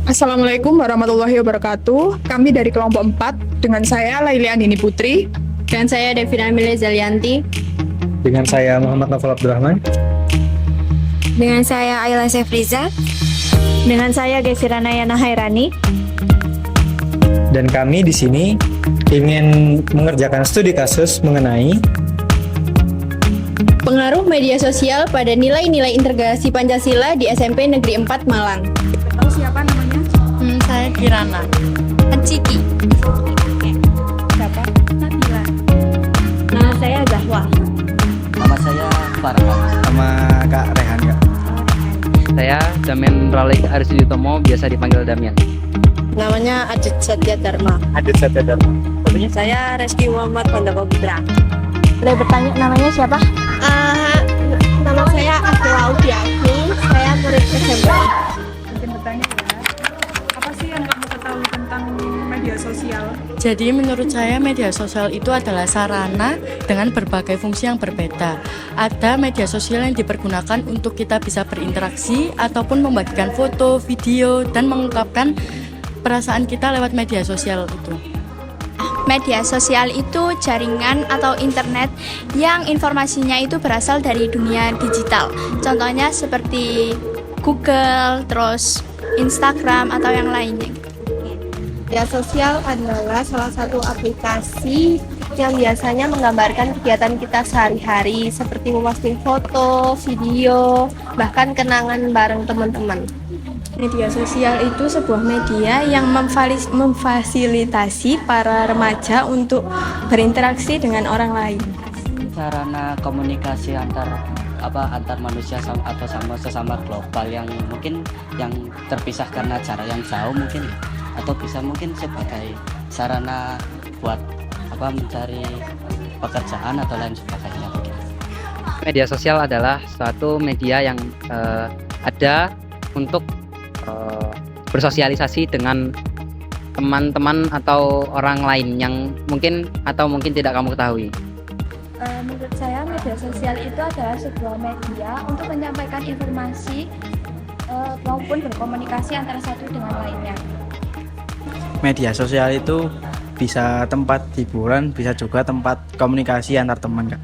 Assalamualaikum warahmatullahi wabarakatuh. Kami dari kelompok 4 dengan saya Laili Andini Putri. Dan saya Devina Amelia Zalianti. Dengan saya Muhammad Naufal Abdurrahman. Dengan saya Ayla Sefriza. Dengan saya Gesira Nayana Hairani. Dan kami di sini ingin mengerjakan studi kasus mengenai Pengaruh media sosial pada nilai-nilai integrasi Pancasila di SMP Negeri 4 Malang. Tahu siapa namanya? Saya Kirana. Ciki. Siapa? Nabila. Nama saya Zahwa. Nama saya Farhan. sama Kak Rehan, Kak. Saya Damen Ralik Arsuditomo, biasa dipanggil Damian. Namanya Adit Satya Dharma. Adit Satya. Saya Reski Muhammad Pandako Putra. Boleh bertanya namanya siapa? Nama saya Akila Udiaki. Saya murid SMP. Mungkin bertanya ya. Apa sih yang kamu ketahui tentang media sosial? Jadi menurut saya media sosial itu adalah sarana dengan berbagai fungsi yang berbeda. Ada media sosial yang dipergunakan untuk kita bisa berinteraksi ataupun membagikan foto, video, dan mengungkapkan perasaan kita lewat media sosial itu. Media sosial itu jaringan atau internet yang informasinya itu berasal dari dunia digital. Contohnya seperti Google, terus Instagram atau yang lainnya. Media sosial adalah salah satu aplikasi yang biasanya menggambarkan kegiatan kita sehari-hari seperti memposting foto, video, bahkan kenangan bareng teman-teman. Media sosial itu sebuah media yang memfasilitasi para remaja untuk berinteraksi dengan orang lain. Sarana komunikasi antar manusia atau sesama global yang mungkin yang terpisah karena jarak yang jauh mungkin, atau bisa mungkin sebagai sarana buat mencari pekerjaan atau lain sebagainya. Media sosial adalah suatu media yang ada untuk bersosialisasi dengan teman-teman atau orang lain yang mungkin tidak kamu ketahui. Menurut saya media sosial itu adalah sebuah media untuk menyampaikan informasi maupun berkomunikasi antara satu dengan lainnya. Media sosial itu bisa tempat hiburan, bisa juga tempat komunikasi antar teman, Kak.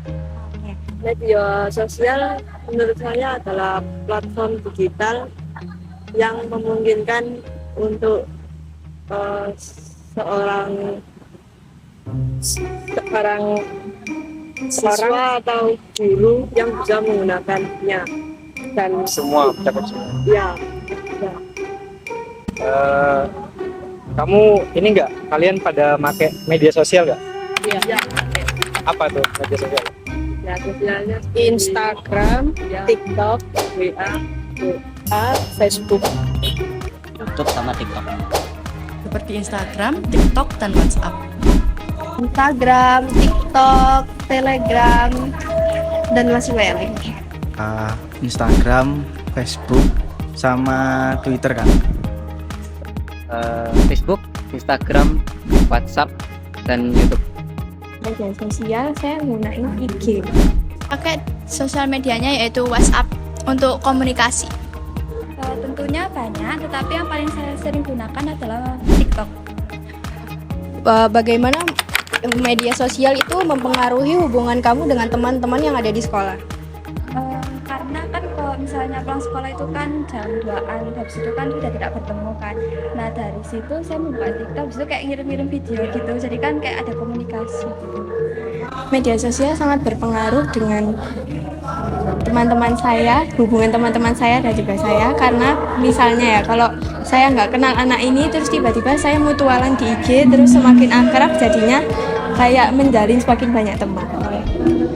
Media sosial menurut saya adalah platform digital yang memungkinkan untuk seorang siswa atau guru yang bisa menggunakannya dan Semua mencakup semua. ya. Kamu ini enggak? Kalian pada make media sosial enggak? Ya. Apa tuh media sosial? Ya, sosialnya Instagram, TikTok, WA, Facebook. YouTube sama TikTok. Seperti Instagram, TikTok, dan WhatsApp. Instagram, TikTok, Telegram, dan masih banyak lagi. Instagram, Facebook, sama Twitter, Kak. Facebook, Instagram, WhatsApp, dan YouTube. Media sosial saya gunain IG. Pakai sosial medianya yaitu WhatsApp untuk komunikasi. Tentunya banyak, tetapi yang paling saya sering gunakan adalah TikTok. Bagaimana media sosial itu mempengaruhi hubungan kamu dengan teman-teman yang ada di sekolah? Karena kan kalau misalnya pulang sekolah itu kan jam 2-an, habis itu kan udah tidak bertemu kan. Nah dari situ saya membuka TikTok, habis itu kayak ngirim-ngirim video gitu, jadi kan kayak ada komunikasi gitu. Media sosial sangat berpengaruh dengan teman-teman saya, hubungan teman-teman saya dan juga saya, karena misalnya ya kalau saya nggak kenal anak ini terus tiba-tiba saya mutualan di IG terus semakin akrab jadinya kayak menjalin semakin banyak teman.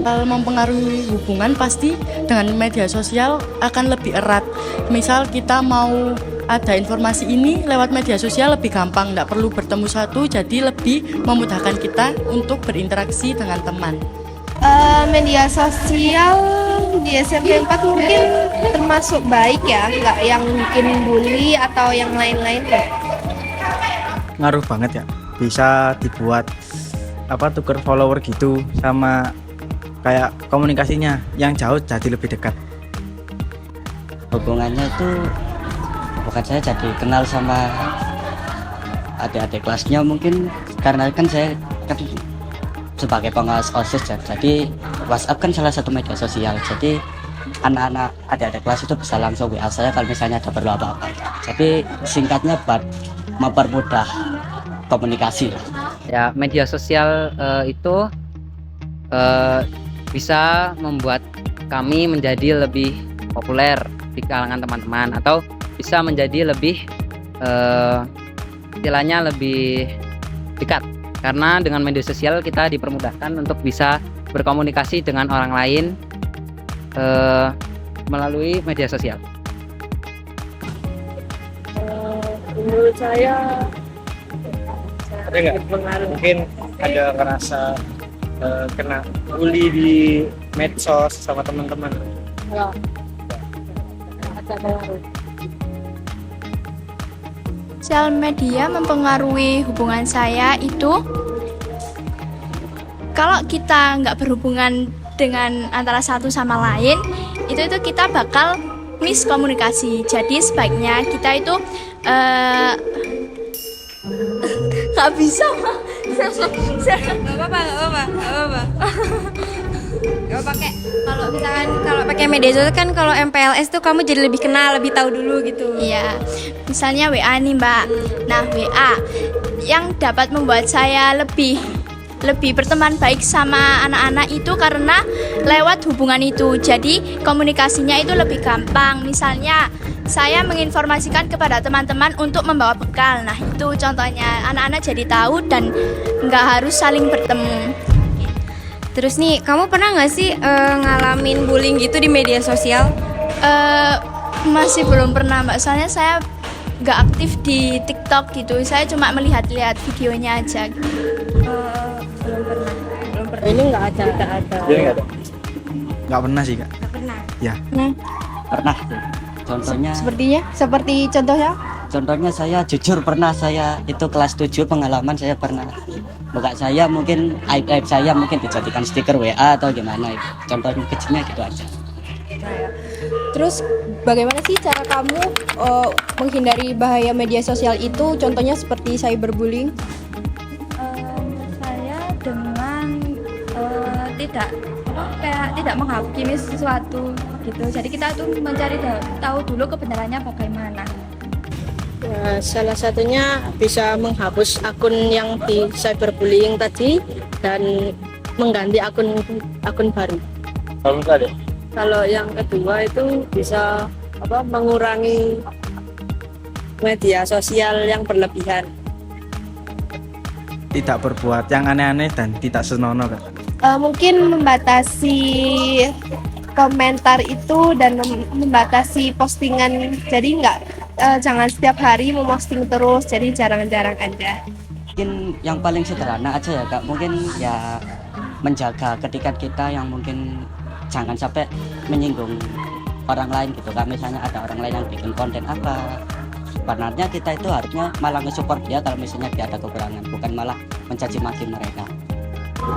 Hal mempengaruhi hubungan pasti dengan media sosial akan lebih erat. Misal kita mau ada informasi ini lewat media sosial lebih gampang, tidak perlu bertemu satu, jadi lebih memudahkan kita untuk berinteraksi dengan teman. Media sosial di SMP 4 mungkin termasuk baik ya, nggak yang bikin bully atau yang lain-lain. Ngaruh banget ya, bisa dibuat tuker follower gitu, sama kayak komunikasinya yang jauh jadi lebih dekat. Hubungannya itu bukan saya jadi kenal sama adik-adik kelasnya mungkin karena kan saya kan sebagai pengawas OSIS ya, jadi WhatsApp kan salah satu media sosial, jadi anak-anak adik-adik kelas itu bisa langsung WA saya kalau misalnya ada perlu apa-apa. Jadi singkatnya buat mempermudah komunikasi. Ya, media sosial itu bisa membuat kami menjadi lebih populer di kalangan teman-teman, atau bisa menjadi lebih istilahnya lebih dekat, karena dengan media sosial kita dipermudahkan untuk bisa berkomunikasi dengan orang lain melalui media sosial. Menurut saya Ada nggak? Mungkin ada ngerasa kena bully di medsos sama teman-teman. ya, ada pengaruh. Sosial media mempengaruhi hubungan saya itu kalau kita nggak berhubungan dengan antara satu sama lain, itu kita bakal miskomunikasi. Jadi sebaiknya kita itu nggak bisa Gak pakai. Kalau misalkan kalau pakai media sosial kan, kalau MPLS tuh kamu jadi lebih kenal, lebih tahu dulu gitu. Iya, misalnya WA nih Mbak. Nah, WA yang dapat membuat saya lebih berteman baik sama anak-anak itu karena lewat hubungan itu. Jadi komunikasinya itu lebih gampang. Misalnya saya menginformasikan kepada teman-teman untuk membawa bekal. Nah, itu contohnya anak-anak jadi tahu dan nggak harus saling bertemu. Terus nih, kamu pernah nggak sih ngalamin bullying gitu di media sosial? Masih belum pernah Mbak, soalnya saya nggak aktif di TikTok gitu. Saya cuma melihat-lihat videonya aja. Belum pernah. Ini nggak ada. Jadi nggak ada. Nggak pernah sih kak. Nggak pernah. Ya. Pernah. Contohnya Seperti contohnya? Contohnya saya jujur pernah, saya itu kelas 7 pengalaman saya pernah buka saya mungkin aib saya mungkin dijadikan stiker WA atau gimana itu. Contohnya kecilnya gitu aja. Terus bagaimana sih cara kamu menghindari bahaya media sosial itu? Contohnya seperti cyberbullying. Saya dengan tidak menghakimi sesuatu gitu. Jadi kita tuh mencari tahu dulu kebenarannya bagaimana. Ya, salah satunya bisa menghapus akun yang di cyberbullying tadi dan mengganti akun baru. Kalau nggak ada. Kalau yang kedua itu bisa mengurangi media sosial yang berlebihan. Tidak berbuat yang aneh-aneh dan tidak senonoh kak. Mungkin membatasi komentar itu dan membatasi postingan, jadi jangan setiap hari memposting terus, jadi jarang-jarang aja. Mungkin yang paling sederhana aja ya kak, mungkin ya menjaga ketika kita yang mungkin jangan sampai menyinggung orang lain gitu kak. Misalnya ada orang lain yang bikin konten apa, sebenarnya kita itu harusnya malah nge-support dia kalau misalnya dia ada kekurangan, bukan malah mencaci maki mereka.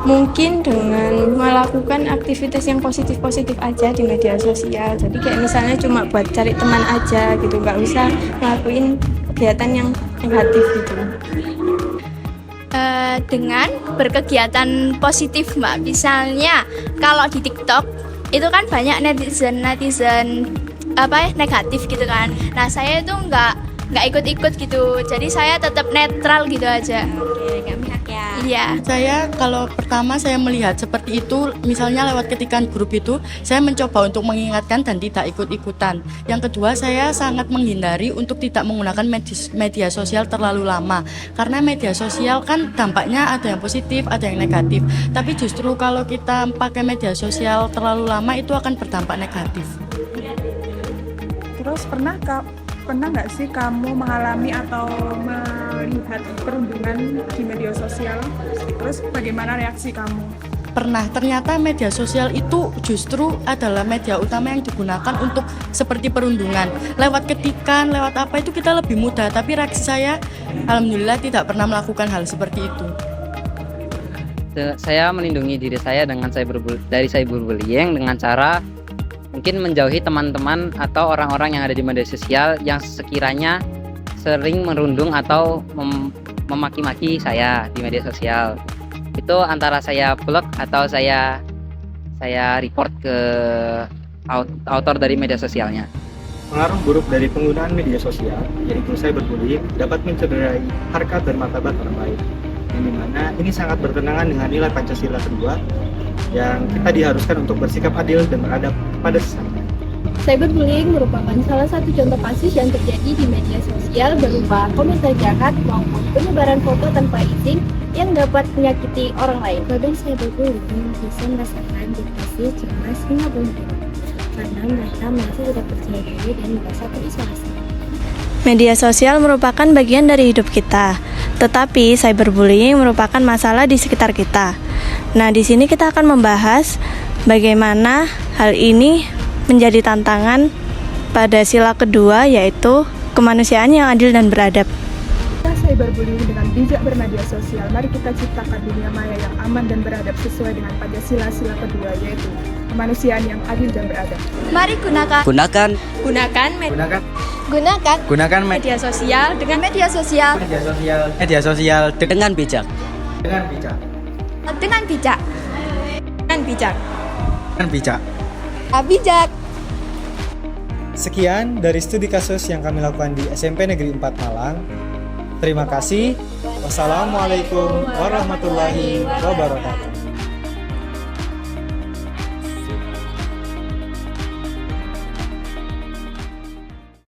Mungkin dengan melakukan aktivitas yang positif-positif aja di media sosial. Jadi kayak misalnya cuma buat cari teman aja gitu, nggak usah ngelakuin kegiatan yang negatif gitu. Dengan berkegiatan positif Mbak, misalnya kalau di TikTok itu kan banyak netizen negatif gitu kan. Nah, saya itu nggak ikut-ikut gitu, jadi saya tetap netral gitu aja. Oke, nggak mihak ya. Iya. Saya kalau pertama saya melihat seperti itu, misalnya lewat ketikan grup itu, saya mencoba untuk mengingatkan dan tidak ikut-ikutan. Yang kedua, saya sangat menghindari untuk tidak menggunakan media sosial terlalu lama, karena media sosial kan dampaknya ada yang positif, ada yang negatif. Tapi justru kalau kita pakai media sosial terlalu lama itu akan berdampak negatif. Terus pernah nggak sih kamu mengalami atau melihat perundungan di media sosial? Terus bagaimana reaksi kamu? Pernah, ternyata media sosial itu justru adalah media utama yang digunakan untuk seperti perundungan. Lewat ketikan, lewat apa itu kita lebih mudah, tapi reaksi saya alhamdulillah tidak pernah melakukan hal seperti itu. Saya melindungi diri saya dengan dari cyberbullying dengan cara mungkin menjauhi teman-teman atau orang-orang yang ada di media sosial yang sekiranya sering merundung atau memaki-maki saya di media sosial. Itu antara saya blog atau saya report ke autor dari media sosialnya. Pengaruh buruk dari penggunaan media sosial, yaitu cyberbullying, dapat mencederai harkat dan martabat orang lain. Yang dimana ini sangat bertentangan dengan nilai Pancasila kedua, yang kita diharuskan untuk bersikap adil dan beradab pada sesama. Cyberbullying merupakan salah satu contoh kasus yang terjadi di media sosial berupa komentar jahat maupun penyebaran foto tanpa izin yang dapat menyakiti orang lain. Korban cyberbullying bisa merasakan depresi, cemas, hingga bunuh diri karena mereka merasa tidak percaya diri dan merasa terisolasi. Media sosial merupakan bagian dari hidup kita, tetapi cyberbullying merupakan masalah di sekitar kita. Nah, di sini kita akan membahas bagaimana hal ini menjadi tantangan pada sila kedua, yaitu kemanusiaan yang adil dan beradab. Cyberbullying dengan bijak bermedia sosial, mari kita ciptakan dunia maya yang aman dan beradab sesuai dengan Pancasila kedua, yaitu kemanusiaan yang adil dan beradab. Mari gunakan media sosial dengan media sosial dengan bijak. Bijak. Sekian dari studi kasus yang kami lakukan di SMP Negeri 4 Malang. Terima kasih. Wassalamualaikum warahmatullahi wabarakatuh.